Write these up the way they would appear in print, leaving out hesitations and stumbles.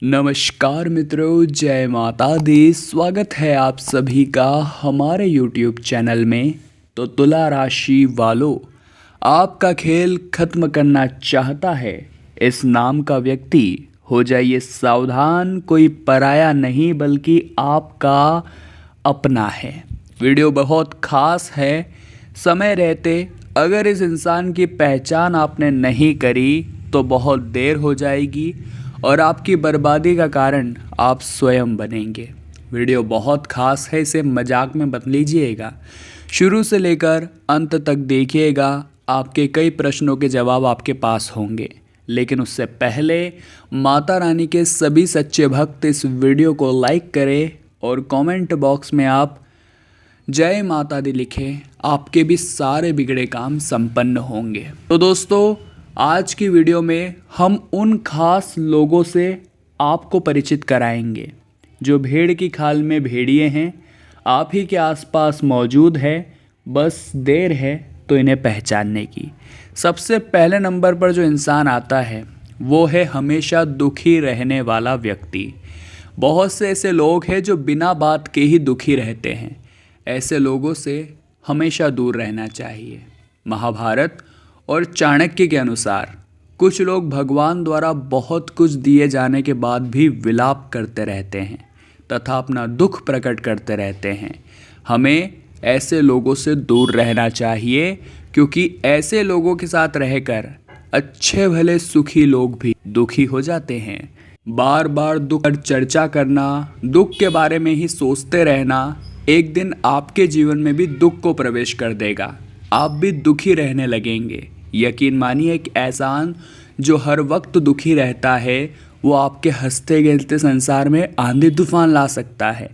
नमस्कार मित्रों, जय माता दी। स्वागत है आप सभी का हमारे YouTube चैनल में। तो तुला राशि वालों, आपका खेल खत्म करना चाहता है इस नाम का व्यक्ति, हो जाइए सावधान। कोई पराया नहीं बल्कि आपका अपना है। वीडियो बहुत खास है। समय रहते अगर इस इंसान की पहचान आपने नहीं करी तो बहुत देर हो जाएगी और आपकी बर्बादी का कारण आप स्वयं बनेंगे। वीडियो बहुत खास है, इसे मजाक में मत लीजिएगा। शुरू से लेकर अंत तक देखिएगा। आपके कई प्रश्नों के जवाब आपके पास होंगे, लेकिन उससे पहले माता रानी के सभी सच्चे भक्त इस वीडियो को लाइक करें और कमेंट बॉक्स में आप जय माता दी लिखें। आपके भी सारे बिगड़े काम संपन्न होंगे। तो दोस्तों, आज की वीडियो में हम उन खास लोगों से आपको परिचित कराएंगे जो भेड़ की खाल में भेड़िए हैं, आप ही के आसपास मौजूद है। बस देर है तो इन्हें पहचानने की। सबसे पहले नंबर पर जो इंसान आता है वो है हमेशा दुखी रहने वाला व्यक्ति। बहुत से ऐसे लोग हैं जो बिना बात के ही दुखी रहते हैं। ऐसे लोगों से हमेशा दूर रहना चाहिए। महाभारत और चाणक्य के अनुसार कुछ लोग भगवान द्वारा बहुत कुछ दिए जाने के बाद भी विलाप करते रहते हैं तथा अपना दुख प्रकट करते रहते हैं। हमें ऐसे लोगों से दूर रहना चाहिए, क्योंकि ऐसे लोगों के साथ रहकर अच्छे भले सुखी लोग भी दुखी हो जाते हैं। बार बार दुख पर चर्चा करना, दुख के बारे में ही सोचते रहना एक दिन आपके जीवन में भी दुख को प्रवेश कर देगा। आप भी दुखी रहने लगेंगे। यकीन मानिए, एक इंसान जो हर वक्त दुखी रहता है वो आपके हंसते खेलते संसार में आंधी तूफान ला सकता है,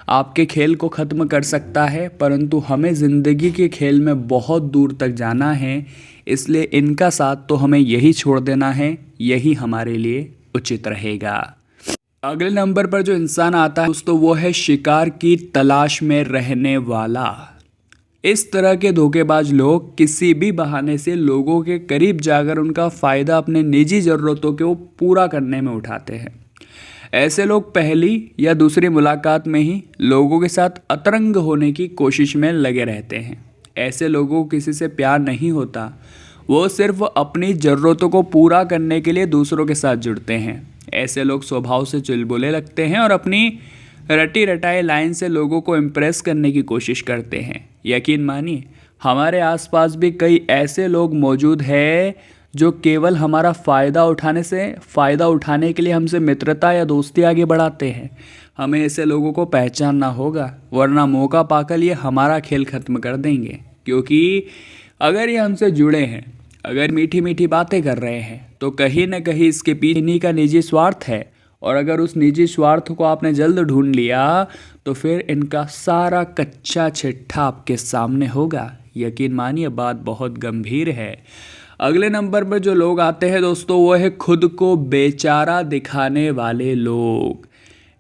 आपके खेल को ख़त्म कर सकता है। परंतु हमें ज़िंदगी के खेल में बहुत दूर तक जाना है, इसलिए इनका साथ तो हमें यही छोड़ देना है। यही हमारे लिए उचित रहेगा। अगले नंबर पर जो इंसान आता है दोस्तों, वो है शिकार की तलाश में रहने वाला। इस तरह के धोखेबाज लोग किसी भी बहाने से लोगों के करीब जाकर उनका फ़ायदा अपने निजी ज़रूरतों को पूरा करने में उठाते हैं। ऐसे लोग पहली या दूसरी मुलाकात में ही लोगों के साथ अतरंग होने की कोशिश में लगे रहते हैं। ऐसे लोगों को किसी से प्यार नहीं होता, वो सिर्फ अपनी ज़रूरतों को पूरा करने के लिए दूसरों के साथ जुड़ते हैं। ऐसे लोग स्वभाव से चुलबुले लगते हैं और अपनी रटी रटाए लाइन से लोगों को इम्प्रेस करने की कोशिश करते हैं। यकीन मानिए, हमारे आसपास भी कई ऐसे लोग मौजूद हैं जो केवल हमारा फ़ायदा उठाने के लिए हमसे मित्रता या दोस्ती आगे बढ़ाते हैं। हमें ऐसे लोगों को पहचानना होगा, वरना मौका पाकर ये हमारा खेल ख़त्म कर देंगे। क्योंकि अगर ये हमसे जुड़े हैं, अगर मीठी मीठी बातें कर रहे हैं, तो कहीं ना कहीं इसके पीछे इन्हीं का निजी स्वार्थ है। और अगर उस निजी स्वार्थ को आपने जल्द ढूंढ लिया तो फिर इनका सारा कच्चा चिट्ठा आपके सामने होगा। यकीन मानिए, बात बहुत गंभीर है। अगले नंबर पर जो लोग आते हैं दोस्तों, वो है खुद को बेचारा दिखाने वाले लोग।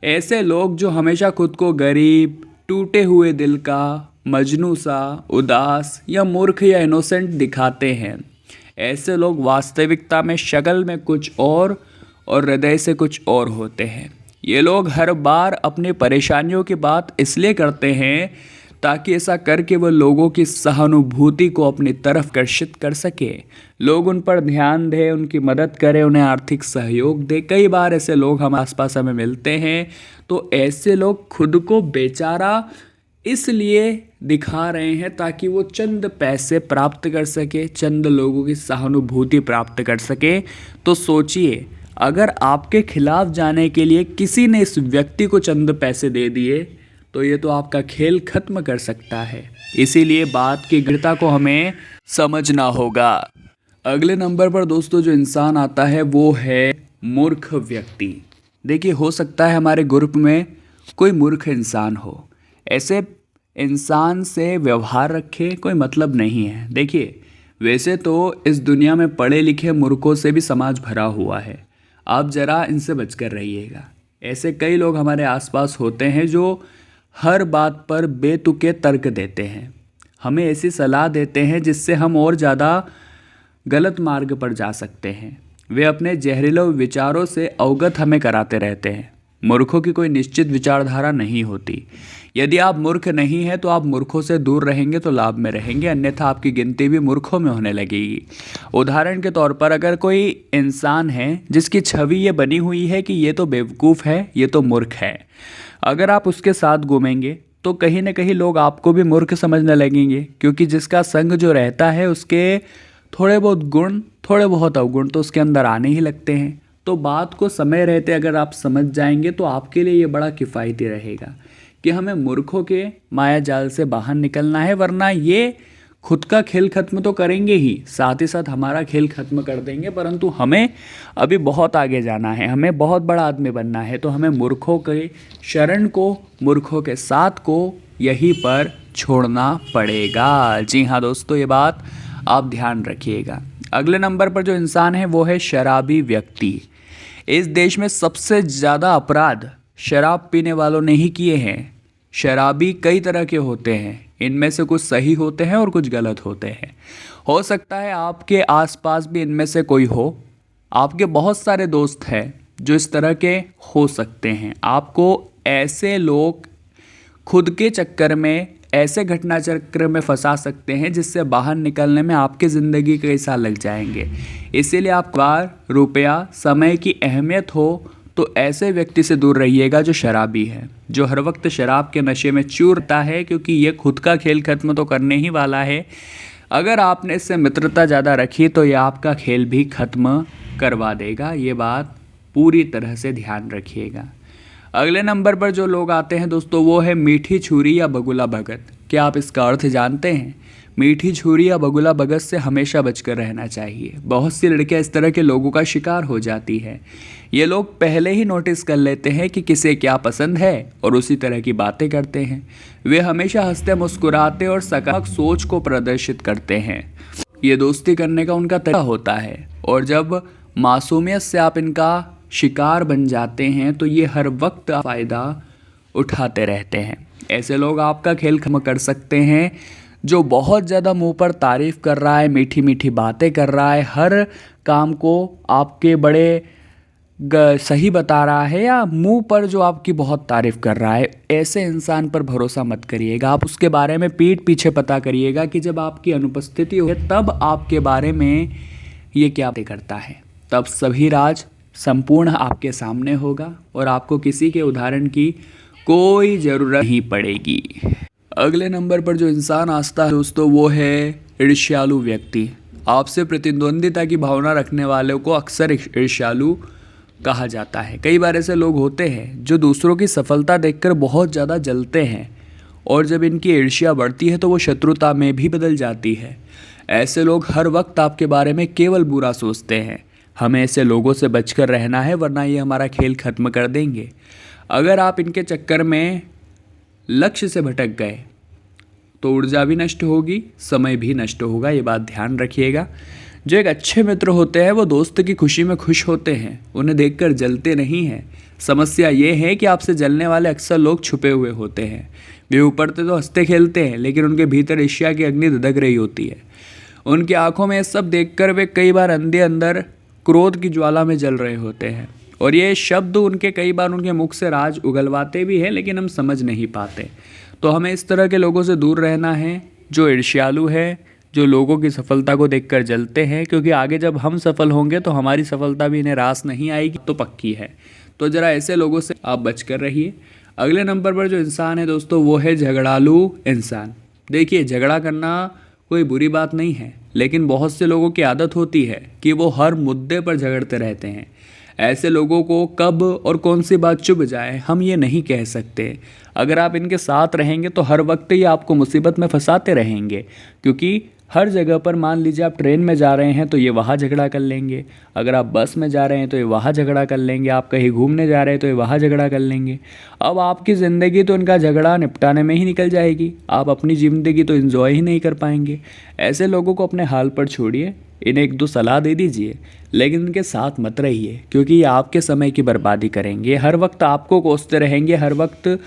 ऐसे लोग जो हमेशा खुद को गरीब, टूटे हुए दिल का, मजनू सा, उदास या मूर्ख या इनोसेंट दिखाते हैं। ऐसे लोग वास्तविकता में शक्ल में कुछ और हृदय से कुछ और होते हैं। ये लोग हर बार अपनी परेशानियों की बात इसलिए करते हैं ताकि ऐसा करके वो लोगों की सहानुभूति को अपनी तरफ आकर्षित कर सके, लोग उन पर ध्यान दें, उनकी मदद करें, उन्हें आर्थिक सहयोग दें। कई बार ऐसे लोग हमारे आसपास हमें मिलते हैं। तो ऐसे लोग खुद को बेचारा इसलिए दिखा रहे हैं ताकि वो चंद पैसे प्राप्त कर सके, चंद लोगों की सहानुभूति प्राप्त कर सके। तो सोचिए, अगर आपके खिलाफ जाने के लिए किसी ने इस व्यक्ति को चंद पैसे दे दिए तो ये तो आपका खेल खत्म कर सकता है। इसीलिए बात की गहराई को हमें समझना होगा। अगले नंबर पर दोस्तों जो इंसान आता है वो है मूर्ख व्यक्ति। देखिए, हो सकता है हमारे ग्रुप में कोई मूर्ख इंसान हो। ऐसे इंसान से व्यवहार रखे कोई मतलब नहीं है। देखिए, वैसे तो इस दुनिया में पढ़े लिखे मूर्खों से भी समाज भरा हुआ है। आप ज़रा इनसे बचकर रहिएगा। ऐसे कई लोग हमारे आसपास होते हैं जो हर बात पर बेतुके तर्क देते हैं, हमें ऐसी सलाह देते हैं जिससे हम और ज़्यादा गलत मार्ग पर जा सकते हैं। वे अपने जहरीले विचारों से अवगत हमें कराते रहते हैं। मूर्खों की कोई निश्चित विचारधारा नहीं होती। यदि आप मूर्ख नहीं हैं तो आप मूर्खों से दूर रहेंगे तो लाभ में रहेंगे, अन्यथा आपकी गिनती भी मूर्खों में होने लगेगी। उदाहरण के तौर पर अगर कोई इंसान है जिसकी छवि ये बनी हुई है कि ये तो बेवकूफ़ है, ये तो मूर्ख है, अगर आप उसके साथ घूमेंगे तो कहीं ना कहीं लोग आपको भी मूर्ख समझने लगेंगे, क्योंकि जिसका संग जो रहता है उसके थोड़े बहुत गुण, थोड़े बहुत अवगुण तो उसके अंदर आने ही लगते हैं। तो बात को समय रहते अगर आप समझ जाएंगे तो आपके लिए ये बड़ा किफ़ायती रहेगा कि हमें मूर्खों के माया जाल से बाहर निकलना है, वरना ये खुद का खेल खत्म तो करेंगे ही, साथ ही साथ हमारा खेल खत्म कर देंगे। परंतु हमें अभी बहुत आगे जाना है, हमें बहुत बड़ा आदमी बनना है, तो हमें मूर्खों के शरण को, मूर्खों के साथ को यहीं पर छोड़ना पड़ेगा। जी हाँ दोस्तों, ये बात आप ध्यान रखिएगा। अगले नंबर पर जो इंसान है वो है शराबी व्यक्ति। इस देश में सबसे ज़्यादा अपराध शराब पीने वालों ने ही किए हैं। शराबी कई तरह के होते हैं, इनमें से कुछ सही होते हैं और कुछ गलत होते हैं। हो सकता है आपके आसपास भी इनमें से कोई हो। आपके बहुत सारे दोस्त हैं जो इस तरह के हो सकते हैं। आपको ऐसे लोग खुद के चक्कर में, ऐसे घटना चक्र में फंसा सकते हैं जिससे बाहर निकलने में आपकी ज़िंदगी कई साल लग जाएंगे। इसीलिए आप बार, रुपया, समय की अहमियत हो तो ऐसे व्यक्ति से दूर रहिएगा जो शराबी है, जो हर वक्त शराब के नशे में चूरता है, क्योंकि ये खुद का खेल खत्म तो करने ही वाला है। अगर आपने इससे मित्रता ज़्यादा रखी तो ये आपका खेल भी खत्म करवा देगा। ये बात पूरी तरह से ध्यान रखिएगा। अगले नंबर पर जो लोग आते हैं दोस्तों वो है मीठी छुरी या बगुला भगत। क्या आप इसका अर्थ जानते हैं? मीठी छुरी या बगुला भगत से हमेशा बचकर रहना चाहिए। बहुत सी लड़कियां इस तरह के लोगों का शिकार हो जाती है। ये लोग पहले ही नोटिस कर लेते हैं कि किसे क्या पसंद है और उसी तरह की बातें करते हैं। वे हमेशा हंसते मुस्कुराते और सकारात्मक सोच को प्रदर्शित करते हैं। ये दोस्ती करने का उनका तरीका होता है, और जब मासूमियत से आप इनका शिकार बन जाते हैं तो ये हर वक्त फ़ायदा उठाते रहते हैं। ऐसे लोग आपका खेल खत्म कर सकते हैं। जो बहुत ज़्यादा मुंह पर तारीफ़ कर रहा है, मीठी मीठी बातें कर रहा है, हर काम को आपके बड़े सही बता रहा है, या मुंह पर जो आपकी बहुत तारीफ़ कर रहा है, ऐसे इंसान पर भरोसा मत करिएगा। आप उसके बारे में पीठ पीछे पता करिएगा कि जब आपकी अनुपस्थिति हो तब आपके बारे में ये क्या करता है, तब सभी राज संपूर्ण आपके सामने होगा और आपको किसी के उदाहरण की कोई ज़रूरत नहीं पड़ेगी। अगले नंबर पर जो इंसान आता है दोस्तों वो है ईर्ष्यालु व्यक्ति। आपसे प्रतिद्वंदिता की भावना रखने वालों को अक्सर ईर्ष्यालु कहा जाता है। कई बार ऐसे लोग होते हैं जो दूसरों की सफलता देखकर बहुत ज़्यादा जलते हैं, और जब इनकी ईर्ष्या बढ़ती है तो वो शत्रुता में भी बदल जाती है। ऐसे लोग हर वक्त आपके बारे में केवल बुरा सोचते हैं। हमें ऐसे लोगों से बचकर रहना है, वरना ये हमारा खेल खत्म कर देंगे। अगर आप इनके चक्कर में लक्ष्य से भटक गए तो ऊर्जा भी नष्ट होगी, समय भी नष्ट होगा। ये बात ध्यान रखिएगा। जो एक अच्छे मित्र होते हैं वो दोस्त की खुशी में खुश होते हैं, उन्हें देखकर जलते नहीं हैं। समस्या ये है कि आपसे जलने वाले अक्सर लोग छुपे हुए होते हैं। वे ऊपर से तो हंसते खेलते हैं, लेकिन उनके भीतर ईर्ष्या की अग्नि धधक रही होती है। उनकी आंखों में ये सब देखकर वे कई बार अंदर क्रोध की ज्वाला में जल रहे होते हैं, और ये शब्द उनके कई बार उनके मुख से राज उगलवाते भी हैं, लेकिन हम समझ नहीं पाते। तो हमें इस तरह के लोगों से दूर रहना है जो ईर्ष्यालु है, जो लोगों की सफलता को देखकर जलते हैं, क्योंकि आगे जब हम सफल होंगे तो हमारी सफलता भी इन्हें रास नहीं आएगी, तो पक्की है। तो ज़रा ऐसे लोगों से आप बचकर रहिए। अगले नंबर पर जो इंसान है दोस्तों वो है झगड़ालू इंसान। देखिए, झगड़ा करना कोई बुरी बात नहीं है, लेकिन बहुत से लोगों की आदत होती है कि वो हर मुद्दे पर झगड़ते रहते हैं। ऐसे लोगों को कब और कौन सी बात चुभ जाए हम ये नहीं कह सकते। अगर आप इनके साथ रहेंगे तो हर वक्त ये आपको मुसीबत में फंसाते रहेंगे, क्योंकि हर जगह पर, मान लीजिए आप ट्रेन में जा रहे हैं तो ये वहाँ झगड़ा कर लेंगे, अगर आप बस में जा रहे हैं तो ये वहाँ झगड़ा कर लेंगे, आप कहीं घूमने जा रहे हैं तो ये वहाँ झगड़ा कर लेंगे। अब आपकी ज़िंदगी तो इनका झगड़ा निपटाने में ही निकल जाएगी, आप अपनी ज़िंदगी तो एंजॉय ही नहीं कर पाएंगे। ऐसे लोगों को अपने हाल पर छोड़िए, इन्हें एक दो सलाह दे दीजिए, लेकिन इनके साथ मत रहिए, क्योंकि ये आपके समय की बर्बादी करेंगे। हर वक्त आपको कोसते रहेंगे, हर वक्त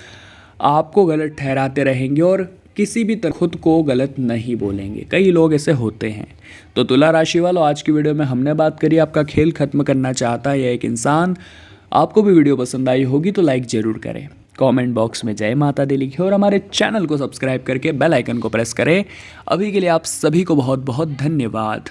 आपको गलत ठहराते रहेंगे, और किसी भी तरह खुद को गलत नहीं बोलेंगे। कई लोग ऐसे होते हैं। तो तुला राशि वालों, आज की वीडियो में हमने बात करी आपका खेल खत्म करना चाहता है यह एक इंसान। आपको भी वीडियो पसंद आई होगी तो लाइक ज़रूर करें, कमेंट बॉक्स में जय माता दी लिखें और हमारे चैनल को सब्सक्राइब करके बेल आइकन को प्रेस करें। अभी के लिए आप सभी को बहुत बहुत धन्यवाद।